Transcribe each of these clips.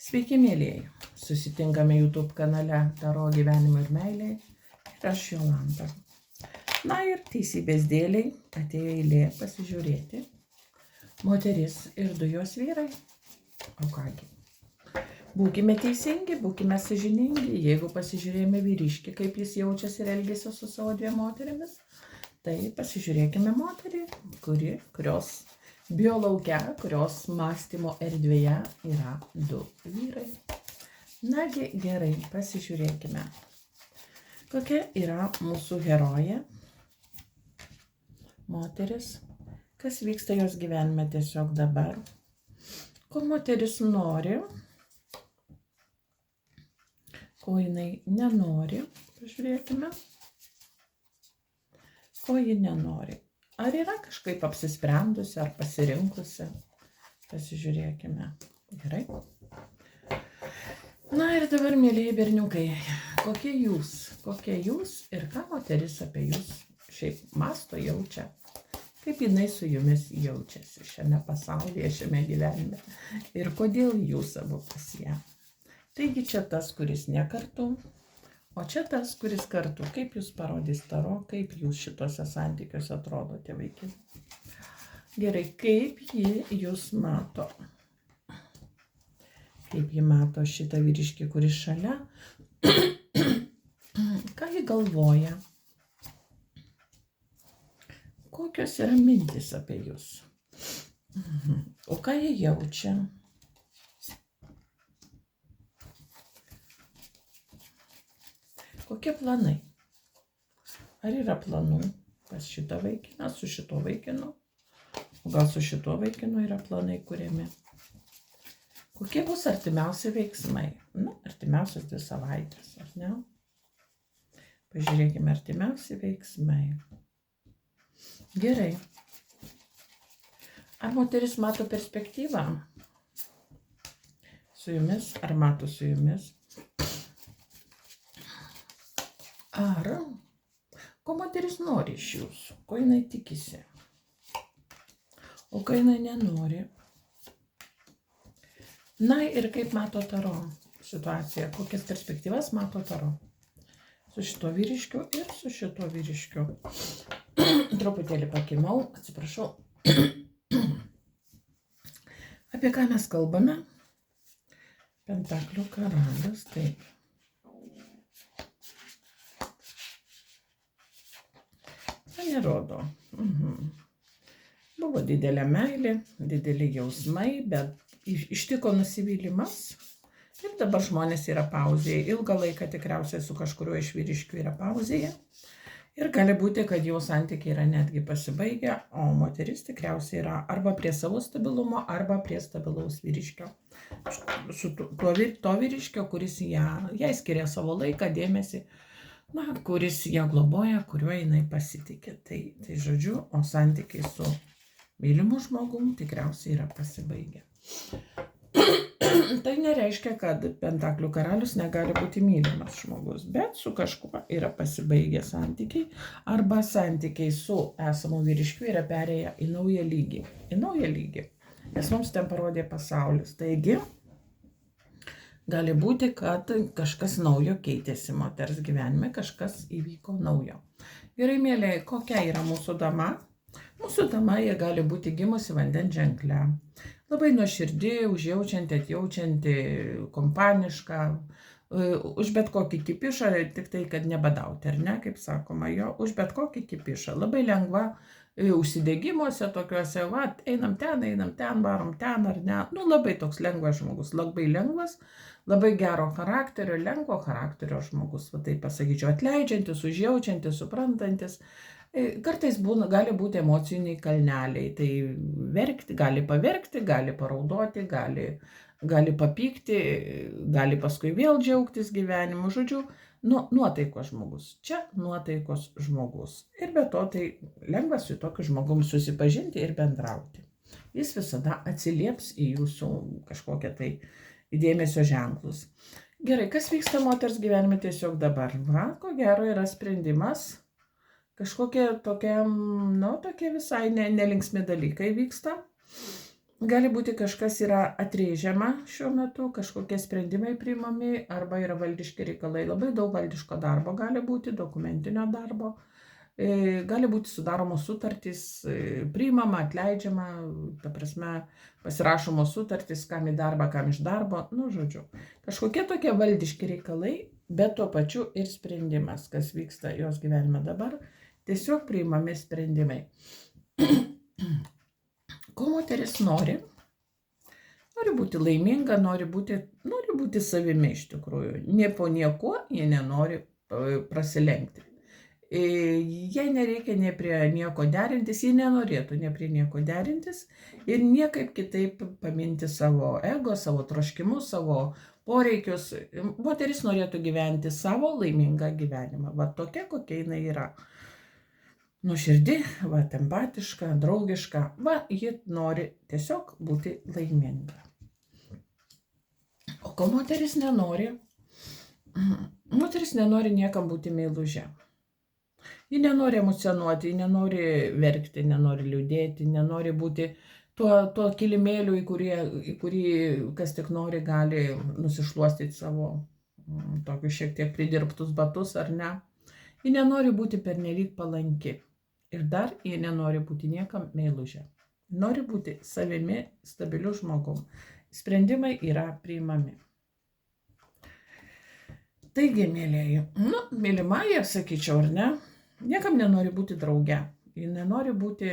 Sveiki, mėlyjeji. Susitinkame YouTube kanale Taro gyvenimo ir meilė. Ir aš Jolanta. Na ir teisybės dėliai atėjo eilė pasižiūrėti moteris ir du jos vyrai. O kągi. Būkime teisingi, būkime sąžiningi. Jeigu pasižiūrėjome vyriškį, kaip jis jaučiasi ir elgėsi su savo dviem moterimis, tai pasižiūrėkime moterį, kurios biolauke, kurios mąstymo erdvėje yra du vyrai. Nagi gerai, pasižiūrėkime, kokia yra mūsų herojė, moteris, kas vyksta jos gyvenime tiesiog dabar, ko moteris nori, ko jinai nenori, pažiūrėkime, ko ji nenori. Ar yra kažkaip apsisprendusi ar pasirinkusi? Pasižiūrėkime. Gerai. Na ir dabar, mėlyje berniukai, kokie jūs ir ką moteris apie jūs šiaip mąsto, jaučia? Kaip jinai su jumis jaučiasi šiame pasaulyje, šiame gyvenime? Ir kodėl jūs abu pas ją? Taigi čia tas, kuris ne kartu. O čia tas, kuris kartu, kaip jūs parodys Taro, kaip jūs šituose santykiuose atrodote, vaikai. Gerai, kaip ji jūs mato? Kaip ji mato šitą vyriškį, kuris šalia? Ką ji galvoja? Kokios yra mintis apie jūs? O ką ji jaučia? Kokie planai? Ar yra planų pas šitą vaikiną, su šito vaikinu? O gal su šito vaikinu yra planai kuriami? Kokie bus artimiausi veiksmai? Artimiausias 2 savaitės, ar ne? Pažiūrėkime, artimiausi veiksmai. Gerai. Ar moteris mato perspektyvą? Su jumis, ar mato su jumis? Ar ko moteris nori iš jūsų? Ko jinai tikisi? O ko jinai nenori? Na ir kaip mato Taro situaciją? Kokias perspektyvas mato Taro? Su šito vyriškiu ir su šito vyriškiu. Truputėlį pakimau, atsiprašau. Apie ką mes kalbame? Pentaklių karalius, taip. Nerodo. Buvo didelė meilė, dideli jausmai, bet ištiko nusivylimas. Ir dabar žmonės yra pauzėje. Ilgą laiką tikriausiai su kažkuriuo iš vyriškių yra pauzėje. Ir gali būti, kad jau santykiai yra netgi pasibaigę, o moteris tikriausiai yra arba prie savo stabilumo, arba prie stabilaus vyriškio. Su to vyriškio, kuris jai skiria savo laiką, dėmesį, kuris ją globoja, kuriuo jinai pasitikė. Tai žodžiu, o santykiai su mylimu žmogum tikriausiai yra pasibaigę. Tai nereiškia, kad Pentaklių karalius negali būti mylimas žmogus, bet su kažkuo yra pasibaigę santykiai, arba santykiai su esamu vyriškiu yra perėję į naują lygį. Į naują lygį. Nes mums ten parodė pasaulis. Taigi, gali būti, kad kažkas naujo keitėsi moters gyvenime, kažkas įvyko naujo. Gerai, mėlyje, kokia yra mūsų dama? Mūsų dama jie gali būti gimusi vandens ženkle. Labai nuoširdi, užjaučianti, atjaučianti, kompaniška, už bet kokį kipišą, tik tai, kad nebadauti, ar ne, kaip sakoma, jo, už bet kokį kipišą. Labai lengva užsidegimuose tokiuose, einam ten, varom ten, ar ne. Labai toks lengvas žmogus, labai lengvas, labai gero charakterio, lengvo charakterio žmogus, tai pasakyčiau, atleidžiantis, užjaučiantis, suprantantis. Kartais gali būti emociniai kalneliai, tai verkti, gali paverkti, gali paraudoti, gali papykti, gali paskui vėl džiaugtis gyvenimu, žodžiu, nuotaikos žmogus. Čia nuotaikos žmogus. Ir be to tai lengva su tokiu žmogum susipažinti ir bendrauti. Jis visada atsilieps į jūsų kažkokią tai dėmesio ženklus. Gerai, kas vyksta moters gyvenime tiesiog dabar? Ko gero yra sprendimas. Kažkokie tokie visai nelinksmi dalykai vyksta. gali būti kažkas yra atrėžiama šiuo metu, kažkokie sprendimai priimami arba yra valdiški reikalai. Labai daug valdiško darbo gali būti, dokumentinio darbo. Gali būti sudaromos sutartys, priimama, atleidžiama, ta prasme, pasirašomos sutartys, kam į darbą, kam iš darbo, nu, žodžiu. Kažkokie tokie valdiški reikalai, bet tuo pačiu ir sprendimas, kas vyksta jos gyvenime dabar, tiesiog priimami sprendimai. Ko moteris nori? Nori būti laiminga, nori būti savimi iš tikrųjų. Nie po nieko jie nenori prasilenkti. Jai nereikia ne prie nieko derintis, ji nenorėtų ne prie nieko derintis ir niekaip kitaip paminti savo ego, savo troškimus, savo poreikius. Moteris norėtų gyventi savo laimingą gyvenimą. Va tokia, kokia jinai yra. Nuoširdi, va empatiška, draugiška. Va, ji nori tiesiog būti laiminga. O ko moteris nenori? Moteris nenori niekam būti meiluže. Ji nenori emocionuoti, ji nenori verkti, nenori liūdėti, nenori būti tuo kilimėliu, į kurį kas tik nori gali nusišluostyti savo tokius šiek tiek pridirbtus batus ar ne. Ji nenori būti pernelyg palanki ir dar ji nenori būti niekam meiluže. Nori būti savimi, stabiliu žmogum. Sprendimai yra priimami. Taigi, mėlėjai, mylimąją, sakyčiau, ar ne? Niekam nenori būti drauge, ji nenori būti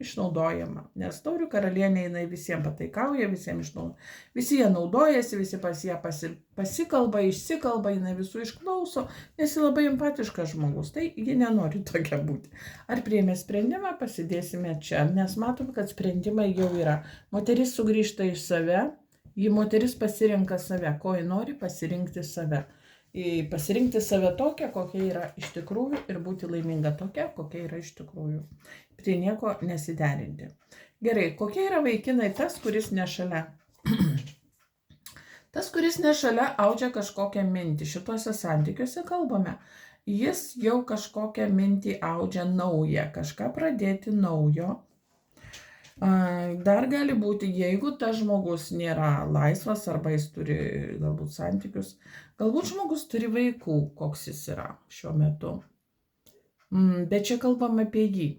išnaudojama, nes taurių karalienė jinai visiems pataikauja, visi jie naudojasi, visi pas ją pasikalba, išsikalba, jinai visų išklauso, nes ji labai empatiškas žmogus, tai ji nenori tokia būti. Ar priėmė sprendimą, pasidėsime čia, nes matom, kad sprendimai jau yra. Moteris sugrįžta iš save, moteris pasirenka save, ko ji nori pasirinkti save. Pasirinkti save tokią, kokia yra iš tikrųjų ir būti laiminga tokia, kokia yra iš tikrųjų. Prie nieko nesiderinti. Gerai, kokie yra vaikinai tas, kuris nešalia? Tas, kuris nešalia, audžia kažkokią mintį. Šituose santykiuose kalbame. Jis jau kažkokią mintį audžia naują, kažką pradėti naujo. Dar gali būti, jeigu tas žmogus nėra laisvas arba jis turi galbūt santykius, galbūt žmogus turi vaikų, koks jis yra šiuo metu. Bet čia kalbam apie jį.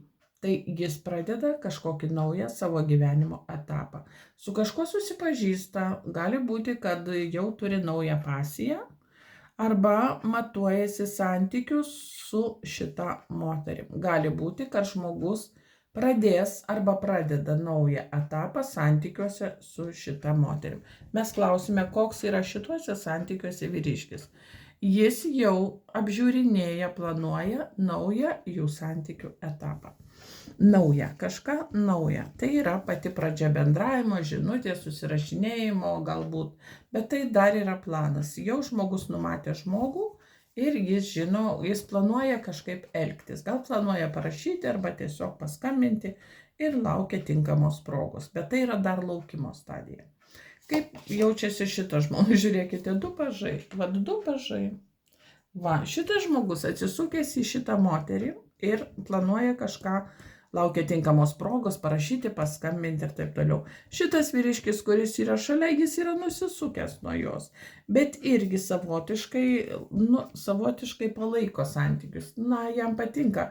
Tai jis pradeda kažkokį naują savo gyvenimo etapą. Su kažkuo susipažįsta, gali būti, kad jau turi naują pasiją arba matuojasi santykius su šita moterim. Gali būti, kad žmogus pradės arba pradeda naują etapą santykiuose su šita moterim. Mes klausime, koks yra šituose santykiuose vyriškis. Jis jau apžiūrinėja, planuoja naują jų santykių etapą. Kažką naują. Tai yra pati pradžia bendravimo, žinutės, susirašinėjimo galbūt, bet tai dar yra planas. Jau žmogus numatė žmogų, ir jis žino, jis planuoja kažkaip elgtis. Gal planuoja parašyti arba tiesiog paskambinti ir laukia tinkamos progos. Bet tai yra dar laukimo stadija. Kaip jaučiasi šitas žmogus? Žiūrėkite, du pažai. Du pažai. Šitas žmogus atsisukęs į šitą moterį ir planuoja kažką, laukia tinkamos progos parašyti, paskambinti ir taip toliau. Šitas vyriškis, kuris yra šalia, jis yra nusisukęs nuo jos, bet irgi savotiškai palaiko santykius. Jam patinka,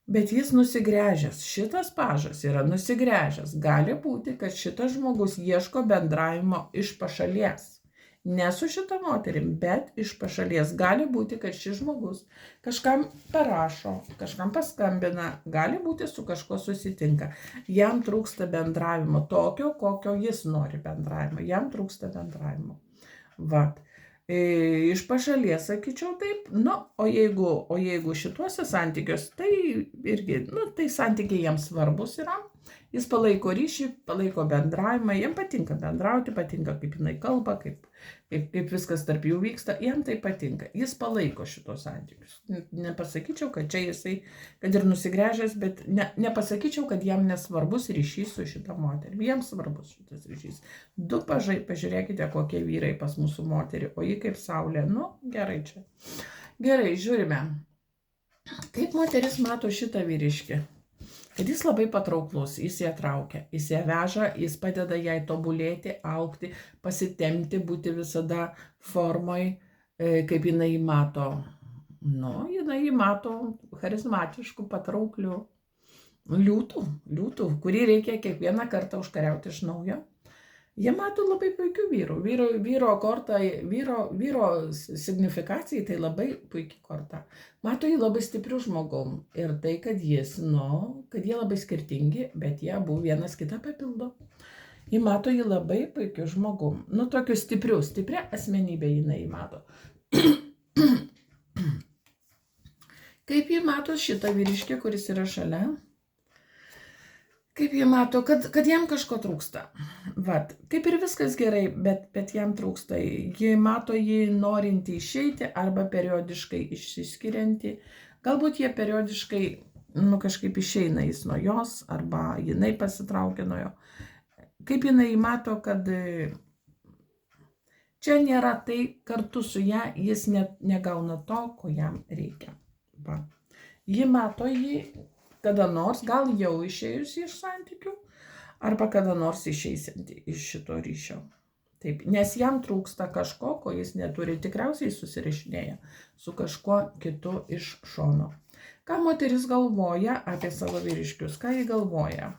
bet jis nusigręžęs. Šitas pažas yra nusigręžęs. Gali būti, kad šitas žmogus ieško bendravimo iš pašalies. Ne su šita moterim, bet iš pašalies. Gali būti, kad šis žmogus kažkam parašo, kažkam paskambina, gali būti su kažkuo susitinka. Jam trūksta bendravimo tokio, kokio jis nori bendravimo. Jam trūksta bendravimo. Iš pašalies, sakyčiau taip. O jeigu šituose santykiuose, tai irgi, tai santykiai jiems svarbus yra. Jis palaiko ryšį, palaiko bendravimą, jam patinka bendrauti, patinka kaip jinai kalba, kaip viskas tarp jų vyksta, jam tai patinka. Jis palaiko šitos santykius. Nepasakyčiau, kad čia jisai, kad ir nusigręžęs, bet nepasakyčiau, kad jam nesvarbus ryšys su šita moterimi. Jam svarbus šitas ryšys. Du pažai, pažiūrėkite, kokie vyrai pas mūsų moterį, o ji kaip saulė. Gerai čia. Gerai, žiūrime. Kaip moteris mato šitą vyriškį? kad jis labai patrauklus, jis ją traukia, jis ją veža, jis padeda jai tobulėti, augti, pasitemti, būti visada formoj, kaip jinai mato. Nu, jinai mato charizmatiškų, patrauklių liūtų, kurį reikia kiekvieną kartą užkariauti iš naujo. Jie mato labai puikių vyrų. Vyro korta, vyro signifikacijai tai labai puikiai korta. Mato jį labai stiprių žmogum. Ir tai, kad kad jie labai skirtingi, bet jie abu vienas kitą papildo. Jie mato jį labai puikių žmogum. Nu, tokiu stiprią asmenybę jinai mato. Kaip jie mato šitą vyriškį, kuris yra šalia? Kaip jie mato, kad jam kažko trūksta. Vat, kaip ir viskas gerai, bet jam trūksta. Jie mato jį norinti išeiti arba periodiškai išsiskirianti. Galbūt jie periodiškai, kažkaip išeina jis nuo jos arba jinai pasitraukia nuo jo. Kaip jinai mato, kad čia nėra tai, kartu su ją jis negauna to, ko jam reikia. Va. Ji mato jį kada nors, gal jau išėjusi iš santykių, arba kada nors išeisinti iš šito ryšio. Taip, nes jam trūksta kažko, ko jis neturi, tikriausiai susirišinėja su kažkuo kitu iš šono. Ką moteris galvoja apie savo vyriškius? Ką jį galvoja?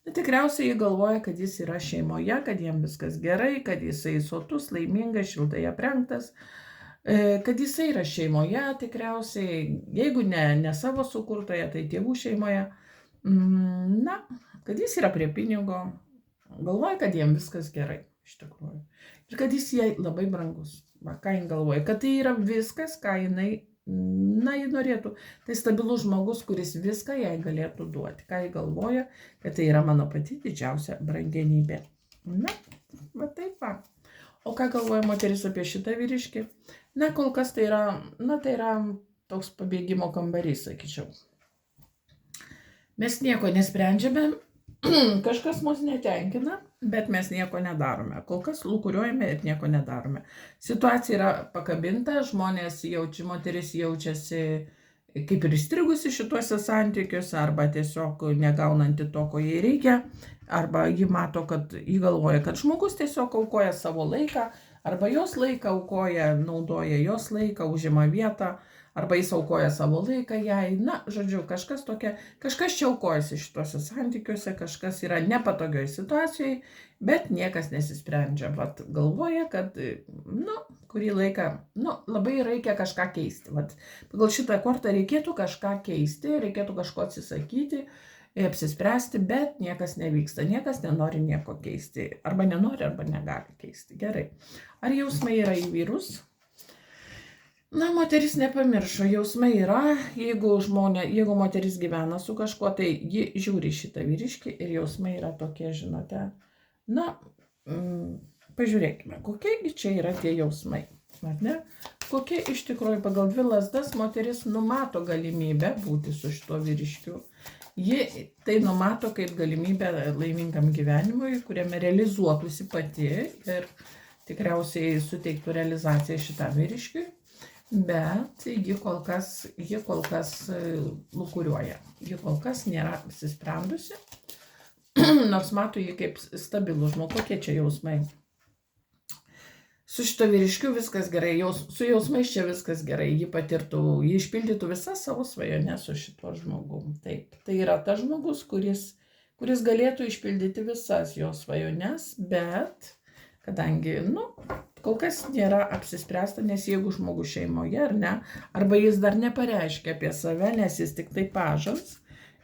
Tikriausiai jį galvoja, kad jis yra šeimoje, kad jam viskas gerai, kad jisai sotus, laimingas, šiltai aprengtas, kad jisai yra šeimoje tikriausiai, jeigu ne savo sukurtoje, tai tėvų šeimoje, kad jis yra prie pinigo, galvoja, kad jam viskas gerai, iš tikrųjų. Ir kad jis jai labai brangus. Va, ką jin galvoja, kad tai yra viskas, ką jinai norėtų. Tai stabilus žmogus, kuris viską jai galėtų duoti. Ką jin galvoja, kad tai yra mano pati didžiausia brangenybė. Va taip va. O ką galvoja moteris apie šitą vyriškį? Kol kas tai yra toks pabėgimo kambarys, sakyčiau. Mes nieko nesprendžiame, kažkas mus netenkina, bet mes nieko nedarome. Kol kas lūkuriuojame ir nieko nedarome. Situacija yra pakabinta, moteris jaučiasi kaip ir įstrigusi šituose santykiuose, arba tiesiog negaunanti to, ko jai reikia, arba ji mato, kad ji galvoja, kad žmogus tiesiog aukoja savo laiką, arba jos laiką aukoja, naudoja jos laiką, užima vietą, arba jis aukoja savo laiką jai. Žodžiu, kažkas čia aukojasi šituose santykiuose, kažkas yra nepatogioj situacijai, bet niekas nesisprendžia. Vat galvoja, kad, kurį laiką, labai reikia kažką keisti. Vat pagal šitą kortą reikėtų kažką keisti, reikėtų kažko atsisakyti, apsispręsti, bet niekas nevyksta, niekas nenori nieko keisti, arba nenori, arba negali keisti. Gerai. Ar jausmai yra į vyrus? Moteris nepamiršo, jausmai yra, jeigu moteris gyvena su kažkuo, tai ji žiūri šitą vyriškį ir jausmai yra tokie, žinote. Pažiūrėkime, kokie čia yra tie jausmai. Kokie iš tikrųjų pagal 2 lazdas moteris numato galimybę būti su šituo vyriškiu. Ji tai numato kaip galimybę laimingam gyvenimui, kuriame realizuotųsi pati ir tikriausiai suteiktų realizaciją šitam vyriškiui, bet ji kol kas lūkuriuoja. Ji kol kas nėra apsisprendusi, nors mato jį kaip stabilų žmogų. Kokie čia jausmai? Su šito vyriškiu viskas gerai, su jausmais čia viskas gerai, ji išpildytų visas savo svajones su šituo žmogum. Taip, tai yra tas žmogus, kuris galėtų išpildyti visas jos svajones, bet kadangi, kol kas nėra apsispręsta, nes jeigu žmogus šeimoje ar ne, arba jis dar nepareiškia apie save, nes jis tik tai pažads,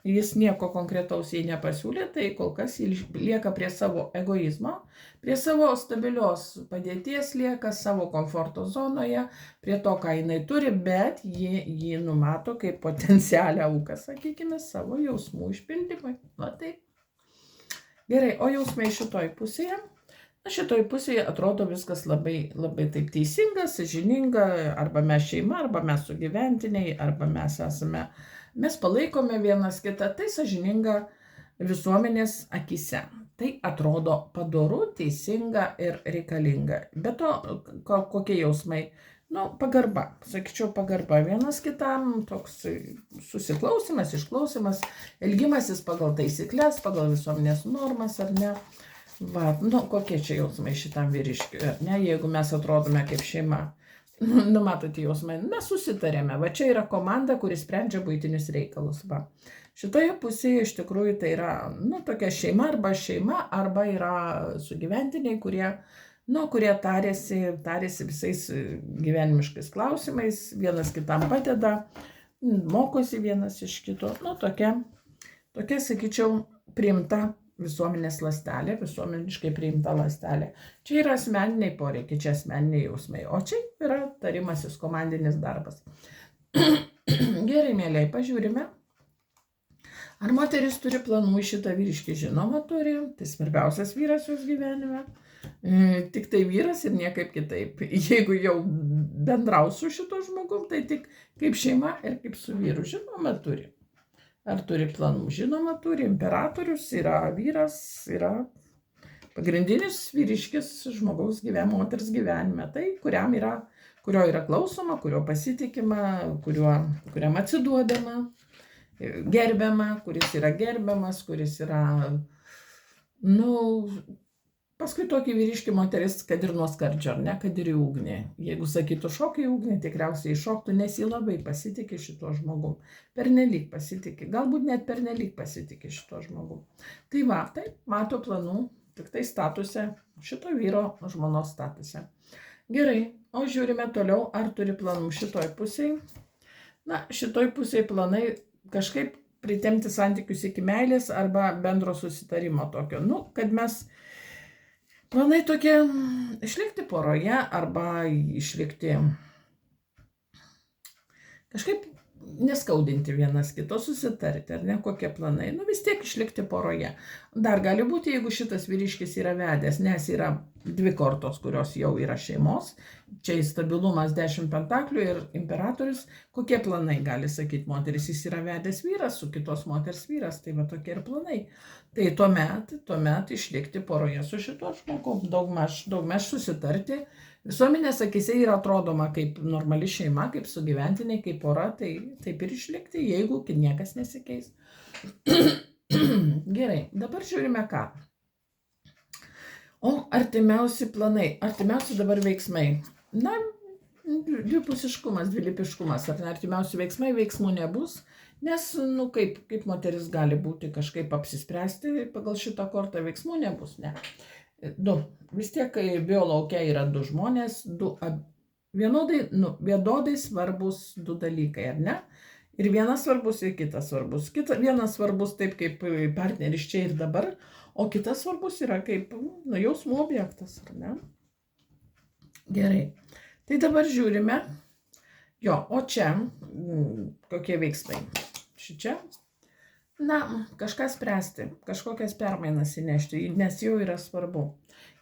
jis nieko konkretaus jai nepasiūlė, tai kol kas jis lieka prie savo egoizmo, prie savo stabilios padėties lieka, savo komforto zonoje, prie to, ką jinai turi, bet jį numato kaip potencialią auką, sakykime, savo jausmų išpildymui. Taip. Gerai, o jausmai šitoj pusėje? Šitoj pusėje atrodo viskas labai, labai taip teisinga, sąžininga, arba mes šeima, arba mes sugyventiniai, arba mes palaikome vienas kitą, tai sąžininga visuomenės akyse. Tai atrodo padoru, teisinga ir reikalinga. Bet to, kokie jausmai? Pagarba, sakyčiau, pagarba vienas kitam, toks susiklausimas, išklausimas, elgimasis pagal taisyklės, pagal visuomenės normas, ar ne. Kokie čia jausmai šitam vyriškiui, ar ne, jeigu mes atrodome kaip šeima. Matote jausmai, mes susitarėme, va čia yra komanda, kuris sprendžia buitinius reikalus, va. Šitoje pusėje iš tikrųjų tai yra, tokia šeima, arba yra sugyventiniai, kurie tarėsi visais gyvenimiškais klausimais, vienas kitam padeda, mokosi vienas iš kito, tokia, sakyčiau, priimta visuomenės ląstelė, visuomeniškai priimta ląstelė. Čia yra asmeniniai poreikiai, čia asmeniniai jausmai, o čia yra tarimasis komandinis darbas. Gerai, mėliai, pažiūrime. Ar moteris turi planų į šitą vyriškį? Žinoma, turi. Tai svarbiausias vyras jos gyvenime. Tik tai vyras ir niekaip kitaip. Jeigu jau bendraus su šito žmogum, tai tik kaip šeima ir kaip su vyru. Žinoma, turi. Ar turi planų? Žinoma, turi. Imperatorius yra vyras, yra pagrindinis vyriškis žmogaus moters gyvenime. Tai kurio yra klausoma, kurio pasitikima, kuriam atsiduodama, gerbiama, kuris yra gerbiamas, kuris yra, paskui tokį vyriškį moteris, kad ir nuo skardžio, ar ne, kad ir į ugnį. Jeigu sakytų šok į ugnį, tikriausiai šoktų, nes jį labai pasitikė šito žmogum. Pernelyg pasitikė, galbūt net pernelyg pasitikė šito žmogum. Tai taip, mato planų, tik tai statuse, šito vyro žmonos statuse. Gerai, o žiūrime toliau, ar turi planų šitoj pusėj. Šitoj pusėj planai kažkaip pritemti santykius iki meilės arba bendro susitarimo tokio. Kad mes planai tokie išlikti poroje arba išlikti kažkaip neskaudinti vienas kito, susitarti, ar ne, kokie planai. Vis tiek išlikti poroje. Dar gali būti, jeigu šitas vyriškis yra vedęs, nes yra 2 kortos, kurios jau yra šeimos. Čia stabilumas 10 pentaklių ir imperatorius. Kokie planai, gali sakyti moteris, jis yra vedęs vyras, su kitos moters vyras. Tai tokie ir planai. Tai tuomet išlikti poroje su šituo žmogum, daugmaž susitarti. Visuomenės akyse yra atrodoma kaip normali šeima, kaip sugyventiniai, kaip pora, tai taip ir išlikti, jeigu niekas nesikeis. Gerai, dabar žiūrime ką. O artimiausi planai, artimiausi dabar veiksmai. Dvipusiškumas, dvilypiškumas, ar ne, artimiausi veiksmų nebus, nes, kaip moteris gali būti kažkaip apsispręsti pagal šitą kortą, veiksmų nebus, ne. Vis tiek, kai biolaukia yra 2 žmonės, vienodai svarbus 2 dalykai, ar ne? Ir vienas svarbus, ir kitas svarbus. Vienas svarbus taip kaip partneris čia ir dabar, o kitas svarbus yra kaip jausmų objektas, ar ne? Gerai. Tai dabar žiūrime. O čia kokie veiksmai? Šičia? Kažką spręsti, kažkokias permainas įnešti, nes jau yra svarbu.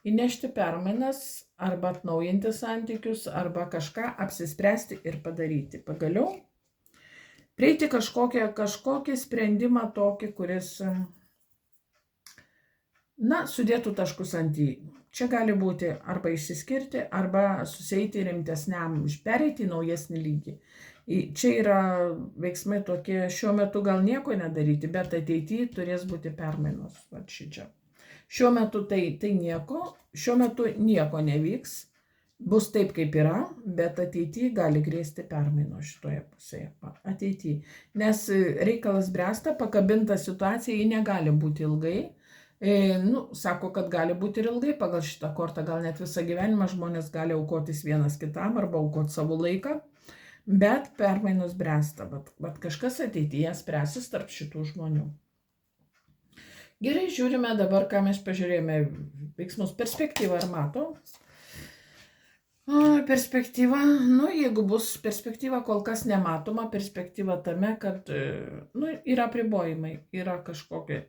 Įnešti permainas arba atnaujinti santykius, arba kažką apsispręsti ir padaryti. Pagaliau prieiti kažkokį sprendimą tokį, kuris, sudėtų taškus ant į. Čia gali būti arba išsiskirti, arba susieiti rimtesniam, pereiti į naujesnį lygį. Čia yra veiksmai tokie, šiuo metu gal nieko nedaryti, bet ateityje turės būti permainos. Šiuo metu tai nieko, šiuo metu nieko nevyks, bus taip kaip yra, bet ateityje gali grėsti permainos šitoje pusėje. Ateityje. Nes reikalas bręsta, pakabinta situacija, ji negali būti ilgai. Sako, kad gali būti ir ilgai pagal šitą kortą, gal net visą gyvenimą žmonės gali aukotis vienas kitam arba aukoti savo laiką. Bet permainos bręsta, bet kažkas ateityje spręsis tarp šitų žmonių. Gerai, žiūrime dabar, ką mes pažiūrėjome veiksmus. Perspektyvą ar mato? Perspektyva, jeigu bus perspektyva kol kas nematoma, perspektyva tame, kad yra apribojimai, yra kažkokia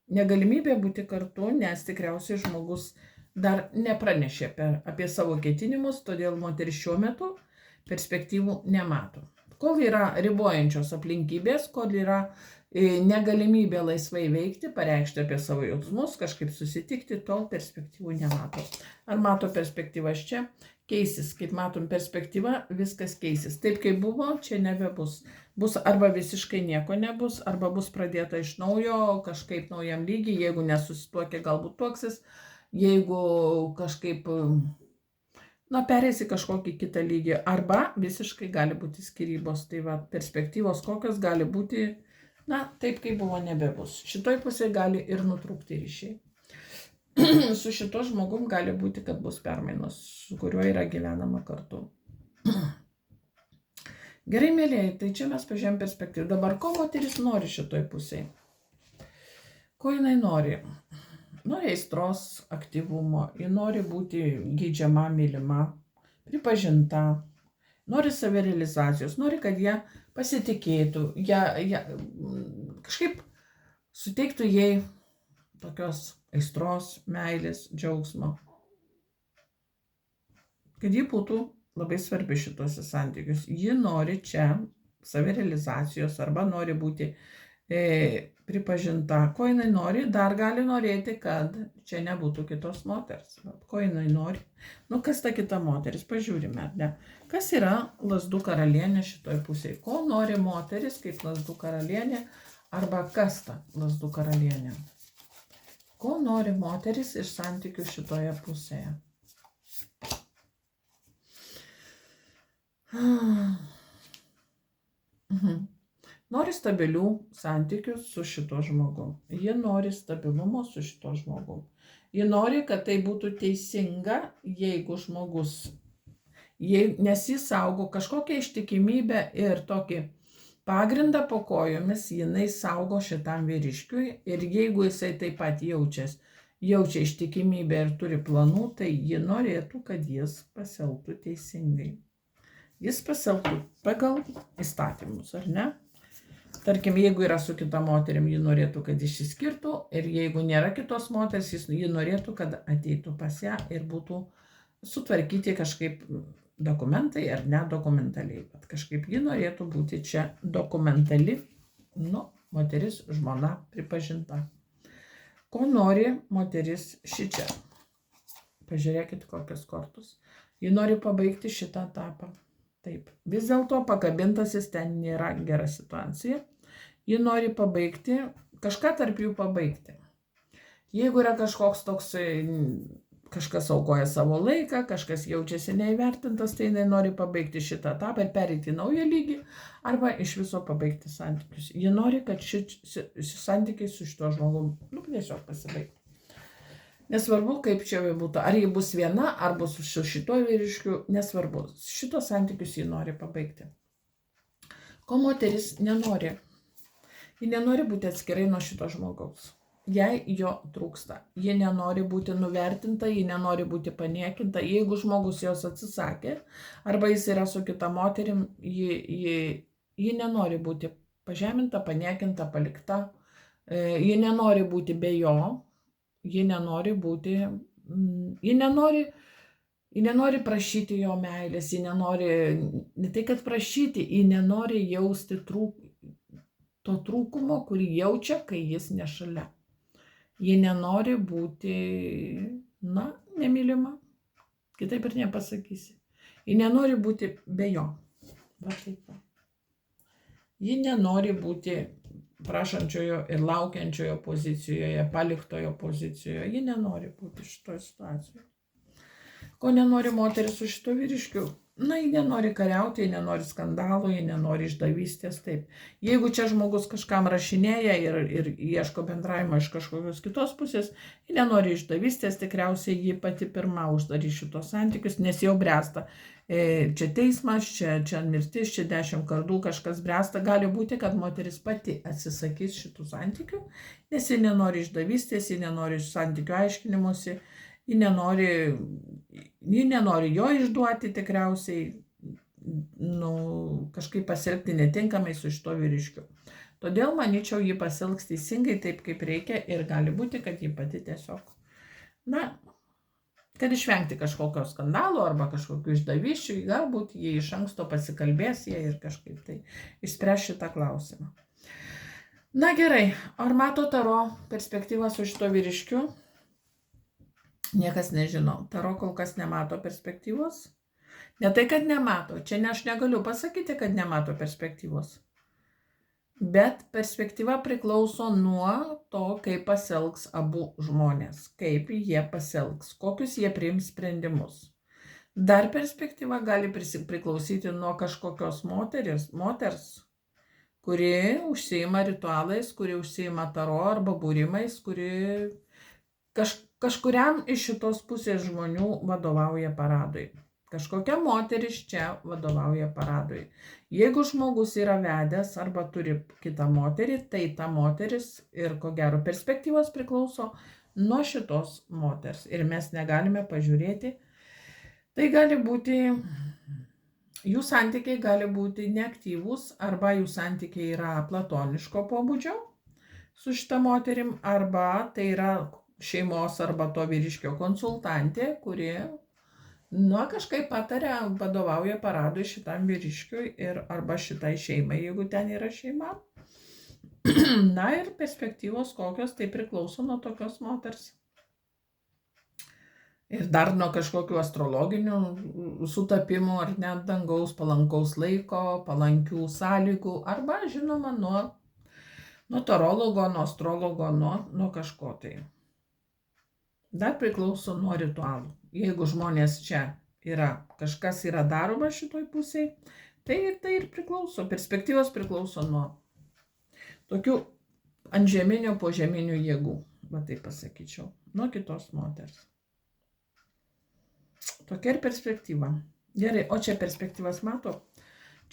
negalimybė būti kartu, nes tikriausiai žmogus dar nepranešė apie savo ketinimus, todėl moteris šiuo metu perspektyvų nemato. Kol yra ribojančios aplinkybės, kol yra negalimybė laisvai veikti, pareikšti apie savo jausmus, kažkaip susitikti, tol perspektyvų nemato. Ar mato perspektyvas čia? Keisis, kaip matom perspektyva, viskas keisis. Taip kaip buvo, čia nebebus. Bus arba visiškai nieko nebus, arba bus pradėta iš naujo, kažkaip naujam lygiai, jeigu nesusituokia, galbūt tuoksis, jeigu kažkaip, pereis į kažkokį kitą lygį, arba visiškai gali būti skyrybos. Tai va, perspektyvos kokios gali būti, taip kaip buvo nebebus. Šitoj pusėje gali ir nutrūkti ryšiai. Su šito žmogum gali būti, kad bus permainos, su kuriuo yra gyvenama kartu. Gerai, mėlėjai, tai čia mes pažiūrėjom perspektyvą. Dabar, ko moteris nori šitoj pusėje? Ko jinai nori? Nori aistros, aktyvumo, ji nori būti geidžiama, mylima, pripažinta, nori savirealizacijos, nori, kad jie pasitikėtų, kažkaip suteiktų jai tokios aistros, meilės, džiaugsmo. Kad ji būtų labai svarbi šituose santykius. Ji nori čia savirealizacijos arba nori būti pripažinta. Ko jinai nori? Dar gali norėti, kad čia nebūtų kitos moters. Ko jinai nori? Kas ta kita moteris? Pažiūrime, ar ne? Kas yra lazdų karalienė šitoj pusėje? Ko nori moteris kaip lazdų karalienė? Arba kas ta lazdų karalienė? Ko nori moteris iš santykių šitoje pusėje? Nori stabilių santykių su šito žmogum. Ji nori stabilumo su šito žmogum. Ji nori, kad tai būtų teisinga, jeigu žmogus, nes jis saugo kažkokią ištikimybę ir tokį pagrindą po kojomis, jinai saugo šitam vyriškiui ir jeigu jisai taip pat jaučia ištikimybę ir turi planų, tai ji norėtų, kad jis pasielgtų teisingai. Jis pasielgtų pagal įstatymus, ar ne? Tarkim, jeigu yra su kita moterim, ji norėtų, kad išsiskirtų ir jeigu nėra kitos moters, ji norėtų, kad ateitų pas ją ir būtų sutvarkyti kažkaip dokumentai ar ne dokumentaliai. Bet kažkaip ji norėtų būti čia dokumentali, moteris, žmona pripažinta. Ko nori moteris šičia? Pažiūrėkit, kokios kortos. Ji nori pabaigti šitą etapą. Taip, vis dėlto pakabintasis ten nėra gera situacija. Ji nori pabaigti, kažką tarp jų pabaigti. Jeigu yra kažkoks toksai, kažkas aukoja savo laiką, kažkas jaučiasi neįvertintas, tai jinai nori pabaigti šitą etapą ir pereiti į naują lygį, arba iš viso pabaigti santykius. Ji nori, kad santykiai su šito žmogum, tiesiog pasibaigtų. Nesvarbu, kaip čia būtų, ar ji bus viena, ar bus su šito vyriškiu, nesvarbu. Šitos santykius ji nori pabaigti. Ko moteris nenori? Ji nenori būti atskirai nuo šito žmogaus. Jei jo trūksta. Ji nenori būti nuvertinta, ji nenori būti paniekinta. Jeigu žmogus jos atsisakė, arba jis yra su kita moterim, ji nenori būti pažeminta, paniekinta, palikta. Ji nenori būti be jo. Ji nenori prašyti jo meilės, ji nenori, ne tai kad prašyti, ji nenori jausti to trūkumo, kurį jaučia, kai jis nešalia. Ji nenori būti, nemylima, kitaip ir nepasakysi. Ji nenori būti be jo. Va taip. Ji nenori būti prašančiojo ir laukiančiojo pozicijoje, paliktojo pozicijoje. Ji nenori būti šitoje situacijoje. Ko nenori moteris su šito vyriškiu? Ji nenori kariauti, ji nenori skandalų, ji nenori išdavystės, taip. Jeigu čia žmogus kažkam rašinėja ir ieško bendravimo iš kažkokios kitos pusės, ji nenori išdavystės, tikriausiai ji pati pirma uždarys šitos santykius, nes jau bręsta. Čia teismas, čia mirtis, čia 10 kardų kažkas bręsta. Gali būti, kad moteris pati atsisakys šitų santykių, nes ji nenori išdavystės, ji nenori santykių aiškinimuose. Ji nenori jo išduoti tikriausiai, kažkaip pasielgti netinkamai su šito vyriškiu. Todėl, manyčiau, ji pasielgs teisingai taip, kaip reikia ir gali būti, kad ji pati tiesiog, kad išvengti kažkokio skandalo arba kažkokių išdavysčių, galbūt jie iš anksto pasikalbės jie ir kažkaip tai išspręs šitą klausimą. Na gerai, ar mato taro perspektyvą su šito vyriškiu? Niekas nežino. Taro kol kas nemato perspektyvos. Ne tai, kad nemato. Čia aš negaliu pasakyti, kad nemato perspektyvos. Bet perspektyva priklauso nuo to, kaip pasielgs abu žmonės. Kaip jie pasielgs. Kokius jie priims sprendimus. Dar perspektyva gali priklausyti nuo kažkokios moters, kuri užsiima ritualais, kuri užsiima taro arba būrimais, kuri kažkuriam iš šitos pusės žmonių vadovauja paradui. Kažkokia moteris čia vadovauja paradui. Jeigu žmogus yra vedęs arba turi kitą moterį, tai ta moteris ir ko gero perspektyvos priklauso nuo šitos moters. Ir mes negalime pažiūrėti. Tai gali būti, jų santykiai gali būti neaktyvūs, arba jų santykiai yra platoniško pobūdžio su šita moterim, arba tai yra šeimos arba to vyriškio konsultantė, kuri kažkaip pataria, vadovauja paradui šitam vyriškiui ir arba šitai šeimai, jeigu ten yra šeima. Na ir perspektyvos kokios, tai priklauso nuo tokios moters. Ir dar nuo kažkokių astrologinių sutapimų, ar net dangaus palankaus laiko, palankių sąlygų, arba žinoma nuo tarologo, nuo astrologo, nuo kažko tai. Dar priklauso nuo ritualų. Jeigu žmonės čia kažkas yra daroma šitoj pusėje, tai ir priklauso, perspektyvos priklauso nuo tokių antžeminių, požeminių jėgų, va taip pasakyčiau, nuo kitos moters. Tokia ir perspektyva. Gerai, o čia perspektyvas mato?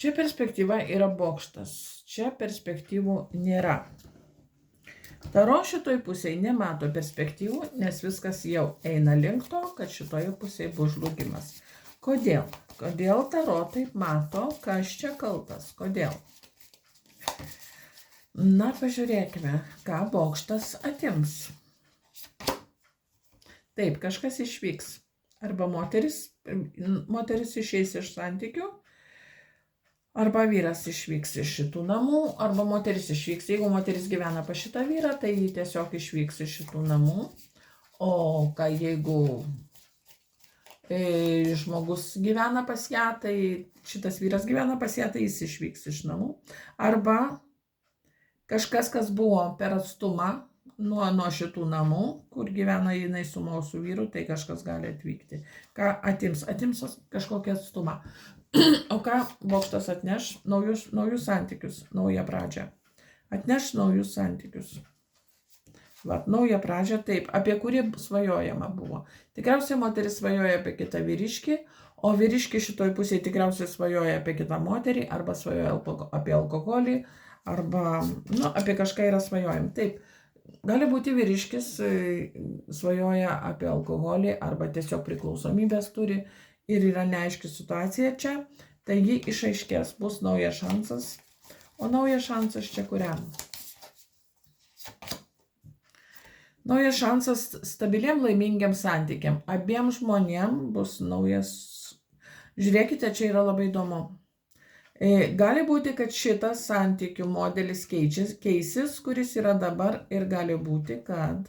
Čia perspektyva yra bokštas, čia perspektyvų nėra. Taro šitoj pusėje nemato perspektyvų, nes viskas jau eina link to, kad šitoje pusėje bus žlugimas. Kodėl? Kodėl taro taip mato, kas čia kaltas? Kodėl? Na, pažiūrėkime, ką bokštas atims. Taip, kažkas išvyks. Arba moteris išeis iš santykių, arba vyras išvyks iš šitų namų, arba moteris išvyks. Jeigu moteris gyvena pas šitą vyrą, tai jį tiesiog išvyks iš šitų namų. O ką jeigu žmogus gyvena pas ją, tai šitas vyras gyvena pas ją, tai jis išvyks iš namų. Arba kažkas, kas buvo per atstumą nuo šitų namų, kur gyvena jinai su mūsų vyru, tai kažkas gali atvykti. Ką atims? Atims kažkokį atstumą. O ką bokštas atneš? Naujus santykius, naują pradžią. Atneš naujus santykius. Vat, naują pradžią, taip, apie kurį svajojama buvo. Tikriausiai moteris svajoja apie kitą vyriškį, o vyriškį šitoj pusėje tikriausiai svajoja apie kitą moterį, arba svajoja apie alkoholį, arba apie kažką yra svajojama. Taip, gali būti vyriškis svajoja apie alkoholį, arba tiesiog priklausomybės turi, ir yra neaiški situacija čia, taigi išaiškės, bus naujas šansas. O naujas šansas čia kuriam? Naujas šansas stabiliem laimingiam santykiam. Abiem žmonėm bus naujas. Žiūrėkite, čia yra labai įdomu. Gali būti, kad šitas santykių modelis keisis, kuris yra dabar, ir gali būti, kad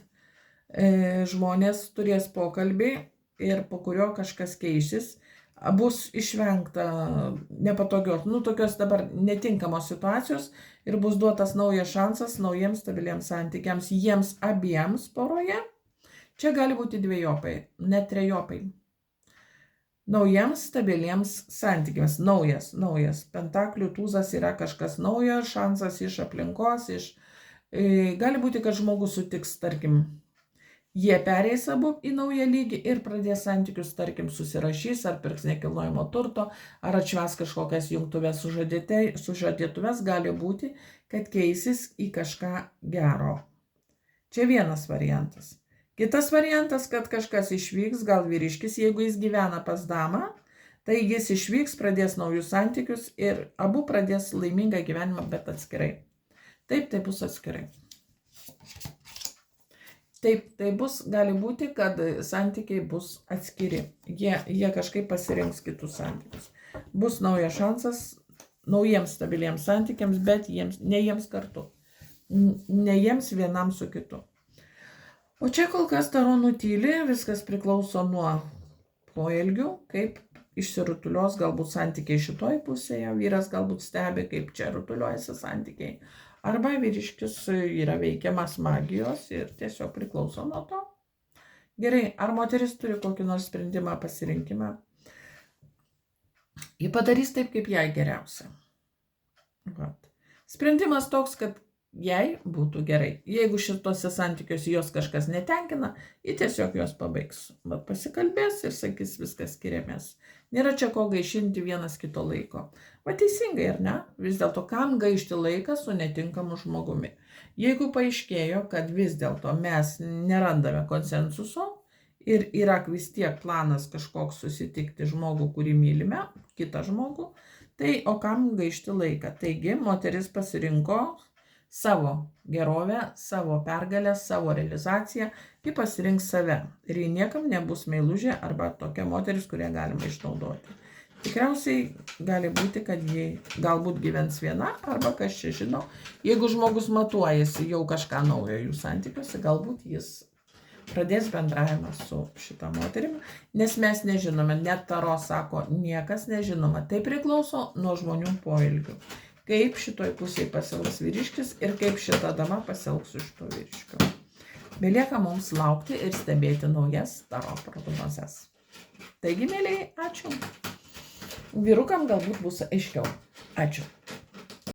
žmonės turės pokalbį ir po kurio kažkas keisis, bus išvengta nepatogios, tokios dabar netinkamos situacijos ir bus duotas naujas šansas naujiems stabiliems santykiams jiems abiems poroje. Čia gali būti dvejopai, net trejopai. Naujiems stabiliems santykiams. Naujas. Pentaklių tūzas yra kažkas naujo, šansas iš aplinkos, gali būti, kad žmogus sutiks, tarkim, jie pereis abu į naują lygį ir pradės santykius, tarkim, susirašys, ar pirks nekilnojamo turto, ar atšvęs kažkokias jungtuves sužadėtuves, gali būti, kad keisis į kažką gero. Čia vienas variantas. Kitas variantas, kad kažkas išvyks, gal vyriškis, jeigu jis gyvena pas damą, tai jis išvyks, pradės naujus santykius ir abu pradės laimingą gyvenimą, bet atskirai. Taip, tai bus atskirai. Taip, tai bus, gali būti, kad santykiai bus atskiri. Jie kažkaip pasirinks kitus santykius. Bus naujas šansas naujiems stabiliems santykiams, bet ne jiems kartu. ne jiems vienam su kitu. O čia kol kas taro nutyli, viskas priklauso nuo poelgių, kaip išsirutulios galbūt santykiai šitoj pusėje, vyras galbūt stebi, kaip čia rutuliuojasi santykiai. Arba vyriškis yra veikiamas magijos ir tiesiog priklauso nuo to. Gerai, ar moteris turi kokį nors sprendimą, pasirinkimą? Ji padarys taip, kaip jai geriausia. Vat. Sprendimas toks, kad jai būtų gerai. Jeigu šitose santykiuose jos kažkas netenkina, ji tiesiog jos pabaigs. Vat pasikalbės ir sakys, viskas skiriamės. Nėra čia ko gaišinti vienas kito laiko. Va teisingai, ar ne? Vis dėlto, kam gaišti laiką su netinkamu žmogumi? Jeigu paaiškėjo, kad vis dėlto mes nerandame konsensuso ir yra vis tiek planas kažkoks susitikti žmogų, kurį mylime, kitą žmogų, tai o kam gaišti laiką? Taigi, moteris pasirinko savo gerovę, savo pergalę, savo realizaciją, ji pasirinks save. Ir ji niekam nebus meilužė arba tokia moteris, kurią galima išnaudoti. Tikriausiai gali būti, kad ji galbūt gyvens viena, arba kas čia žino, jeigu žmogus matuojasi jau kažką naujo jų santykiuose, galbūt jis pradės bendravimą su šita moterimi, nes mes nežinome, net taro sako, niekas nežinoma, tai priklauso nuo žmonių poelgių. Kaip šitoj pusėje pasielgs vyriškis ir kaip šita dama pasielgs su šito vyriškiu. Belieka mums laukti ir stebėti naujas taro prognozes. Taigi, mėlyje, ačiū. Vyrukam galbūt bus aiškiau. Ačiū.